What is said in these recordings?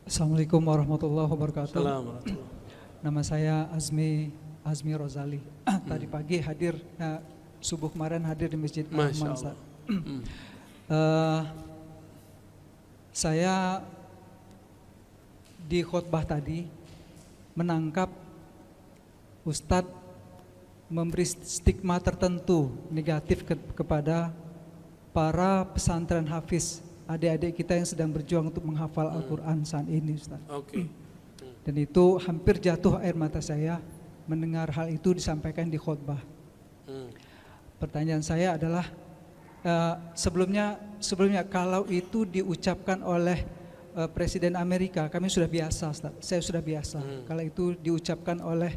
Assalamualaikum warahmatullahi wabarakatuh. Assalamualaikum. Nama saya Azmi Rozali. Tadi pagi hadir, subuh kemarin hadir di Masjid Masya Rahman, Allah. Ustaz. Saya di khutbah tadi menangkap Ustadz memberi stigma tertentu negatif kepada para pesantren hafiz, adik-adik kita yang sedang berjuang untuk menghafal Al-Quran saat ini, Ustaz. Oke. Dan itu hampir jatuh air mata saya mendengar hal itu disampaikan di khutbah. Pertanyaan saya adalah, sebelumnya kalau itu diucapkan oleh Presiden Amerika, kami sudah biasa, Ustaz. Saya sudah biasa. Kalau itu diucapkan oleh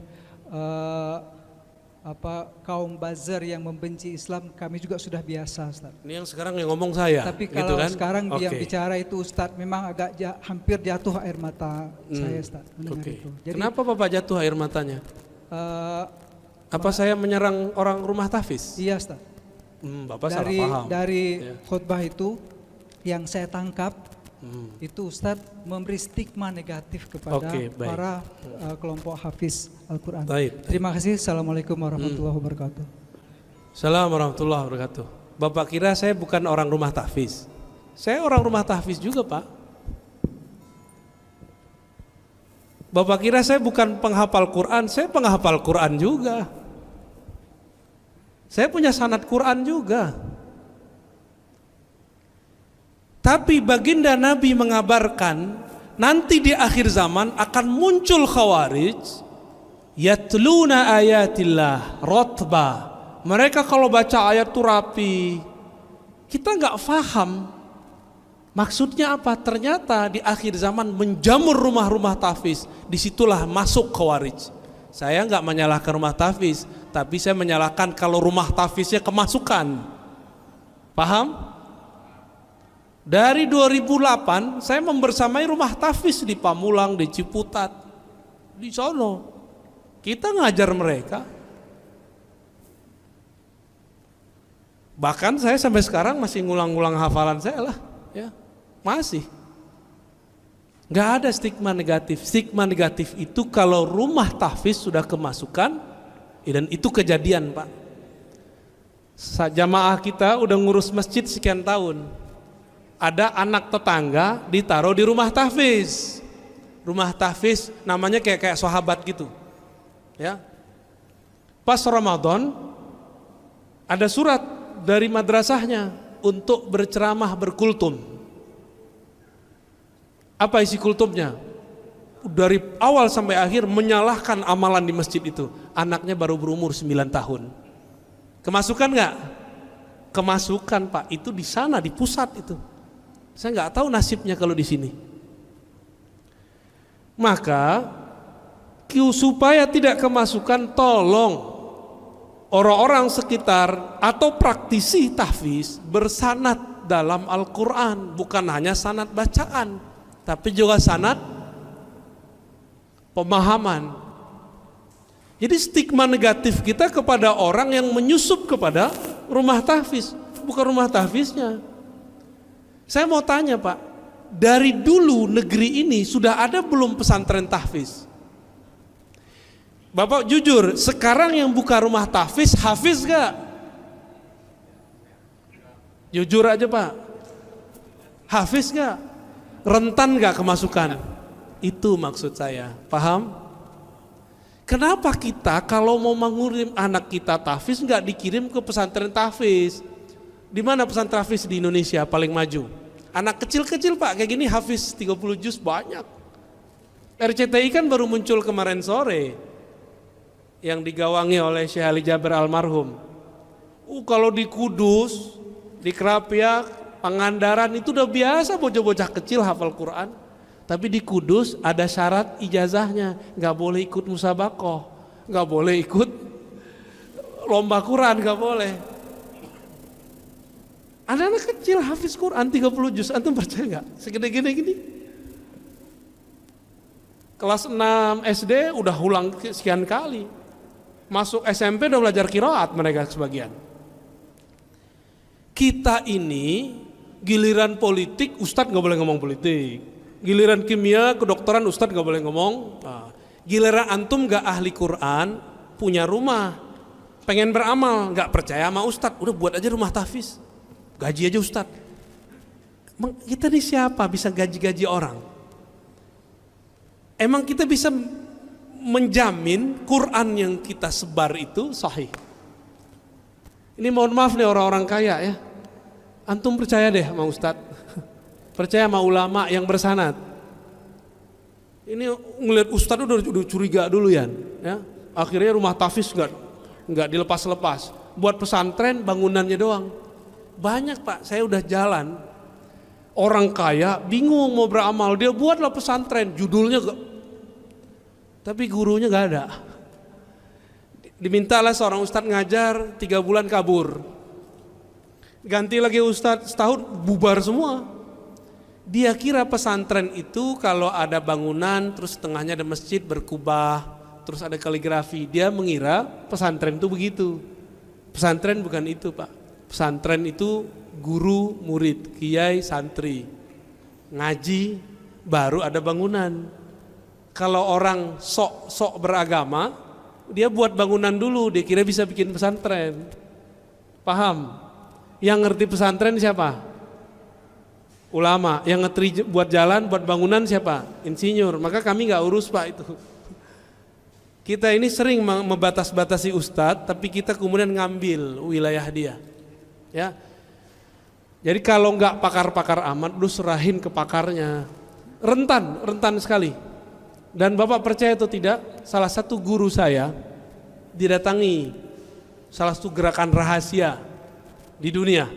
kaum buzzer yang membenci Islam, kami juga sudah biasa, Ustaz. Ini yang sekarang yang ngomong saya. Tapi gitu kalau kan? sekarang yang Oke. bicara itu, Ustaz, memang agak hampir jatuh air mata saya, Ustaz, mendengar Oke. itu. Jadi, Kenapa Bapak jatuh air matanya? Apa saya menyerang orang rumah tahfiz? iya, Ustaz. Bapak salah paham. Dari Ya. khutbah itu yang saya tangkap, itu Ustadz memberi stigma negatif kepada Oke, baik. para kelompok hafiz Al-Quran. Baik. Terima kasih. Assalamualaikum warahmatullahi wabarakatuh. Assalamualaikum warahmatullahi wabarakatuh. Bapak kira saya bukan orang rumah tahfiz? Saya orang rumah tahfiz juga, Pak. Bapak kira saya bukan penghafal Quran? Saya penghafal Quran juga. Saya punya sanad Quran juga. Tapi baginda Nabi mengabarkan nanti di akhir zaman akan muncul khawarij yatluna ayatillah rotba. Mereka kalau baca ayat itu rapi. Kita nggak paham maksudnya apa. Ternyata di akhir zaman menjamur rumah-rumah tahfiz. Disitulah masuk khawarij. Saya nggak menyalahkan rumah tahfiz, tapi saya menyalahkan kalau rumah tahfiznya kemasukan. Paham? Dari 2008 saya membersamai rumah tahfiz di Pamulang, di Ciputat, di sono. Kita ngajar mereka. Bahkan saya sampai sekarang masih ngulang-ngulang hafalan saya lah, ya. Masih. Nggak ada stigma negatif. Stigma negatif itu kalau rumah tahfiz sudah kemasukan, dan itu kejadian, Pak. Jamaah kita udah ngurus masjid sekian tahun. Ada anak tetangga ditaruh di rumah tahfiz. Rumah tahfiz namanya kayak sahabat gitu. Ya. Pas Ramadan ada surat dari madrasahnya untuk berceramah berkultum. Apa isi kultumnya? Dari awal sampai akhir menyalahkan amalan di masjid itu. Anaknya baru berumur 9 tahun. Kemasukan nggak? Kemasukan, Pak. Itu di sana, di pusat itu. Saya nggak tahu nasibnya kalau di sini. Maka supaya tidak kemasukan, tolong orang-orang sekitar atau praktisi tahfiz bersanad dalam Al-Quran, bukan hanya sanad bacaan, tapi juga sanad pemahaman. Jadi stigma negatif kita kepada orang yang menyusup kepada rumah tahfiz, bukan rumah tahfiznya. Saya mau tanya, Pak, dari dulu negeri ini sudah ada belum pesantren tahfiz? Bapak jujur, sekarang yang buka rumah tahfiz, hafiz gak? Jujur aja, Pak. Hafiz gak? Rentan gak kemasukan? Itu maksud saya, paham? Kenapa kita kalau mau mengirim anak kita tahfiz gak dikirim ke pesantren tahfiz? Di mana pesantren tahfiz di Indonesia paling maju? Anak kecil-kecil, Pak, kayak gini hafiz 30 juz banyak. RCTI kan baru muncul kemarin sore yang digawangi oleh Syekh Ali Jaber almarhum. Kalau di Kudus, di Krapyak, Pangandaran itu udah biasa bocah-bocah kecil hafal Quran. Tapi di Kudus ada syarat ijazahnya, nggak boleh ikut musabaqah, nggak boleh ikut lomba Quran, nggak boleh. Ada anak kecil hafiz Quran 30 juz, antum percaya nggak? Segede-gede gini. Kelas 6 SD udah ulang sekian kali. Masuk SMP udah belajar qiraat mereka sebagian. Kita ini giliran politik, Ustadz nggak boleh ngomong politik. Giliran kimia, kedokteran Ustadz gak boleh ngomong. Nah, giliran antum gak ahli Quran, punya rumah, pengen beramal, gak percaya sama Ustadz, udah buat aja rumah tahfiz, gaji aja Ustadz. Kita ini siapa bisa gaji-gaji orang? Emang kita bisa menjamin Quran yang kita sebar itu sahih? Ini mohon maaf nih orang-orang kaya ya, antum percaya deh sama Ustadz, percaya sama ulama yang bersanad. Ini ngeliat Ustadz udah curiga dulu ya. Akhirnya rumah tahfiz nggak dilepas-lepas. Buat pesantren bangunannya doang. Banyak Pak, saya udah jalan. Orang kaya bingung mau beramal, dia buatlah pesantren, judulnya tapi gurunya nggak ada. Dimintalah seorang Ustadz ngajar 3 bulan kabur. Ganti lagi Ustadz setahun bubar semua. Dia kira pesantren itu kalau ada bangunan terus tengahnya ada masjid berkubah, terus ada kaligrafi. Dia mengira pesantren itu begitu. Pesantren bukan itu Pak. Pesantren itu guru, murid, kiai, santri. Ngaji baru ada bangunan. Kalau orang sok beragama, dia buat bangunan dulu, dia kira bisa bikin pesantren. Paham? Yang ngerti pesantren siapa? Ulama. Yang ngerti buat jalan, buat bangunan siapa? Insinyur. Maka kami gak urus Pak itu. Kita ini sering membatas-batasi ustadz, tapi kita kemudian ngambil wilayah dia. Ya. Jadi kalau nggak pakar-pakar amat, lu serahin ke pakarnya. Rentan sekali. Dan Bapak percaya atau tidak, salah satu guru saya didatangi salah satu gerakan rahasia di dunia.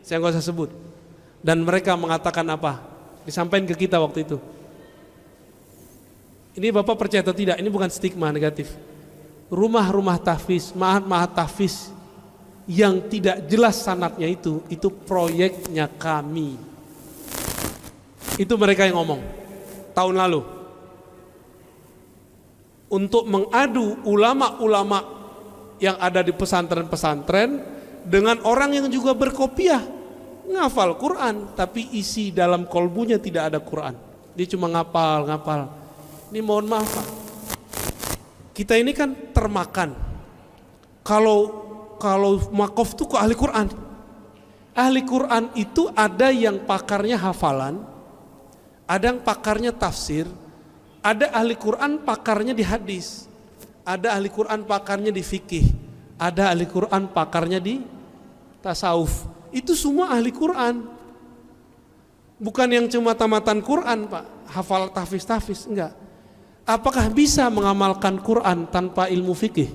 Saya nggak usah sebut. Dan mereka mengatakan apa? Disampaikan ke kita waktu itu. Ini Bapak percaya atau tidak, ini bukan stigma negatif. Rumah-rumah tahfiz, ma'had tahfiz yang tidak jelas sanadnya itu proyeknya kami. Itu mereka yang ngomong tahun lalu. Untuk mengadu ulama-ulama yang ada di pesantren-pesantren dengan orang yang juga berkopiah, ngafal Quran, tapi isi dalam kolbunya tidak ada Quran. Dia cuma ngapal. Ini mohon maaf Pak, kita ini kan termakan. Kalau makof itu ke ahli Quran. Ahli Quran itu ada yang pakarnya hafalan, ada yang pakarnya tafsir, ada ahli Quran pakarnya di hadis, ada ahli Quran pakarnya di fikih, ada ahli Quran pakarnya di tasawuf. Itu semua ahli Quran. Bukan yang cuma tamatan Quran Pak, hafal tahfiz, enggak. Apakah bisa mengamalkan Quran tanpa ilmu fikih?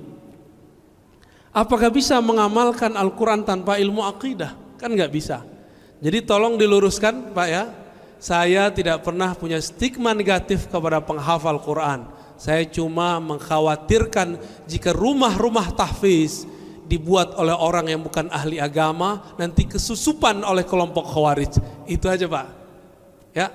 Apakah bisa mengamalkan Al-Quran tanpa ilmu akidah? Kan enggak bisa. Jadi tolong diluruskan Pak ya. Saya tidak pernah punya stigma negatif kepada penghafal Quran. Saya cuma mengkhawatirkan jika rumah-rumah tahfiz dibuat oleh orang yang bukan ahli agama, nanti kesusupan oleh kelompok khawarij. Itu aja Pak. Ya.